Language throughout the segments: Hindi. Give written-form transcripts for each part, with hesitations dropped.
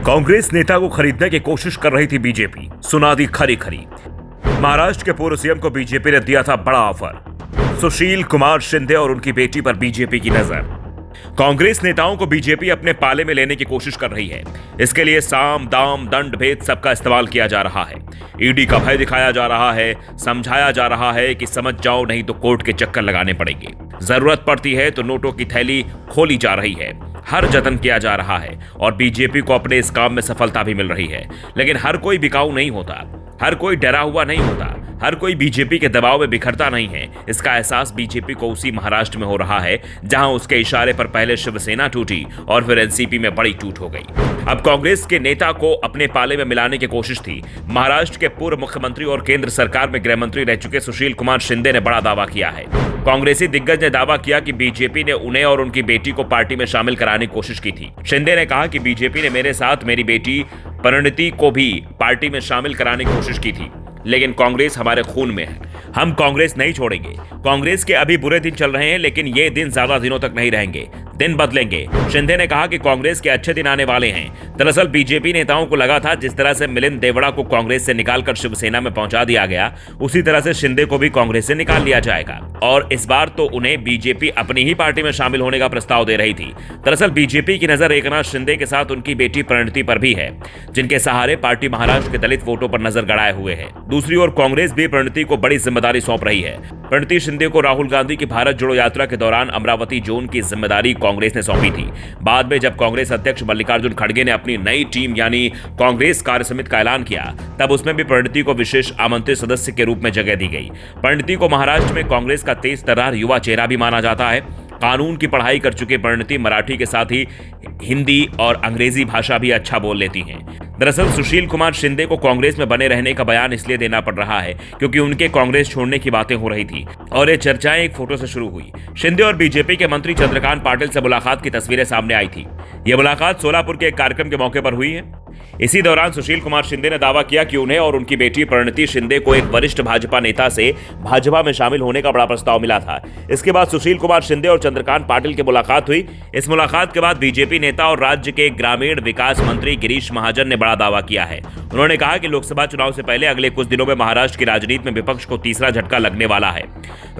कांग्रेस नेता को खरीदने की कोशिश कर रही थी बीजेपी, सुना दी खरी खरी। महाराष्ट्र के पूर्व सीएम को बीजेपी ने दिया था बड़ा ऑफर। सुशील कुमार शिंदे और उनकी बेटी पर बीजेपी की नजर। कांग्रेस नेताओं को बीजेपी अपने पाले में लेने की कोशिश कर रही है। इसके लिए साम दाम दंड भेद सबका इस्तेमाल किया जा रहा है। ईडी का भय दिखाया जा रहा है, समझाया जा रहा है कि समझ जाओ नहीं तो कोर्ट के चक्कर लगाने पड़ेंगे। जरूरत पड़ती है तो नोटों की थैली खोली जा रही है। हर जतन किया जा रहा है और बीजेपी को अपने इस काम में सफलता भी मिल रही है। लेकिन हर कोई बिकाऊ नहीं होता, हर कोई डरा हुआ नहीं होता, हर कोई बीजेपी के दबाव में बिखरता नहीं है। इसका एहसास बीजेपी को उसी महाराष्ट्र में हो रहा है जहां उसके इशारे पर पहले शिवसेना टूटी और फिर एनसीपी में बड़ी टूट हो गई। अब कांग्रेस के नेता को अपने पाले में मिलाने की कोशिश थी। महाराष्ट्र के पूर्व मुख्यमंत्री और केंद्र सरकार में गृह मंत्री रह चुके सुशील कुमार शिंदे ने बड़ा दावा किया है। कांग्रेसी दिग्गज ने दावा किया कि बीजेपी ने उन्हें और उनकी बेटी को पार्टी में शामिल कराने की कोशिश की थी। शिंदे ने कहा कि बीजेपी ने मेरे साथ मेरी बेटी परिणति को भी पार्टी में शामिल कराने की कोशिश की थी, लेकिन कांग्रेस हमारे खून में है। हम कांग्रेस नहीं छोड़ेंगे। कांग्रेस के अभी बुरे दिन चल रहे हैं, लेकिन ये दिन ज्यादा दिनों तक नहीं रहेंगे, दिन बदलेंगे। शिंदे ने कहा कि कांग्रेस के अच्छे दिन आने वाले हैं। दरअसल बीजेपी नेताओं को लगा था जिस तरह से मिलिंद देवड़ा को कांग्रेस से निकालकर शिवसेना में पहुंचा दिया गया, उसी तरह से शिंदे को भी कांग्रेस से निकाल लिया जाएगा। और इस बार तो उन्हें बीजेपी अपनी ही पार्टी में शामिल होने का प्रस्ताव दे रही थी। दरअसल बीजेपी की नजर एकनाथ शिंदे के साथ उनकी बेटी परिणति पर भी है, जिनके सहारे पार्टी महाराष्ट्र के दलित वोटों पर नजर गड़ाए हुए है। दूसरी ओर कांग्रेस भी परिणति को बड़ी जिम्मेदारी सौंप रही है। परिणति शिंदे को राहुल गांधी की भारत जोड़ो यात्रा के दौरान अमरावती जोन की जिम्मेदारी कांग्रेस ने सौंपी थी। बाद में जब कांग्रेस अध्यक्ष मल्लिकार्जुन खड़गे ने अपनी नई टीम यानी कांग्रेस कार्य समिति का ऐलान किया, तब उसमें भी परिणति को विशेष आमंत्रित सदस्य के रूप में जगह दी गई। परिणति को महाराष्ट्र में कांग्रेस का तेज तर्रार युवा चेहरा भी माना जाता है। कानून की पढ़ाई कर चुके परिणति मराठी के साथ ही हिंदी और अंग्रेजी भाषा भी अच्छा बोल लेती हैं। दरअसल सुशील कुमार शिंदे को कांग्रेस में बने रहने का बयान इसलिए देना पड़ रहा है क्योंकि उनके कांग्रेस छोड़ने की बातें हो रही थी और ये चर्चाएं एक फोटो से शुरू हुई। शिंदे और बीजेपी के मंत्री चंद्रकांत पाटिल से मुलाकात की तस्वीरें सामने आई थी। यह मुलाकात सोलापुर के एक कार्यक्रम के मौके पर हुई है। इसी दौरान सुशील कुमार शिंदे ने दावा किया कि उन्हें और उनकी बेटी परिणति शिंदे को एक वरिष्ठ भाजपा नेता से भाजपा में शामिल होने का बड़ा प्रस्ताव मिला था। इसके बाद सुशील कुमार शिंदे और चंद्रकांत पाटिल की मुलाकात हुई। इस मुलाकात के बाद बीजेपी नेता और राज्य के ग्रामीण विकास मंत्री गिरीश महाजन ने बड़ा दावा किया है। उन्होंने कहा कि लोकसभा चुनाव से पहले अगले कुछ दिनों में महाराष्ट्र की राजनीति में विपक्ष को तीसरा झटका लगने वाला है।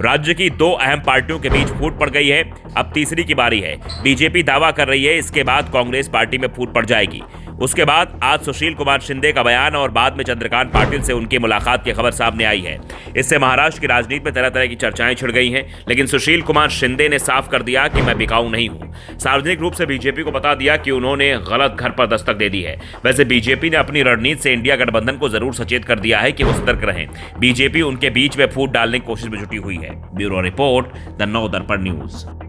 राज्य की दो अहम पार्टियों के बीच फूट पड़ गई है, अब तीसरी की बारी है। बीजेपी दावा कर रही है इसके बाद कांग्रेस पार्टी में फूट पड़ जाएगी। उसके बाद आज सुशील कुमार शिंदे का बयान और बाद में चंद्रकांत पाटिल से उनकी मुलाकात की खबर सामने आई है। इससे महाराष्ट्र की राजनीति में तरह तरह की चर्चाएं छिड़ गई हैं, लेकिन सुशील कुमार शिंदे ने साफ कर दिया कि मैं बिकाऊ नहीं हूं। सार्वजनिक रूप से बीजेपी को बता दिया कि उन्होंने गलत घर पर दस्तक दे दी है। वैसे बीजेपी ने अपनी रणनीति से इंडिया गठबंधन को जरूर सचेत कर दिया है कि वो सतर्क रहें। बीजेपी उनके बीच में फूट डालने की कोशिश में जुटी हुई है। ब्यूरो रिपोर्ट, द नव दर्पण न्यूज।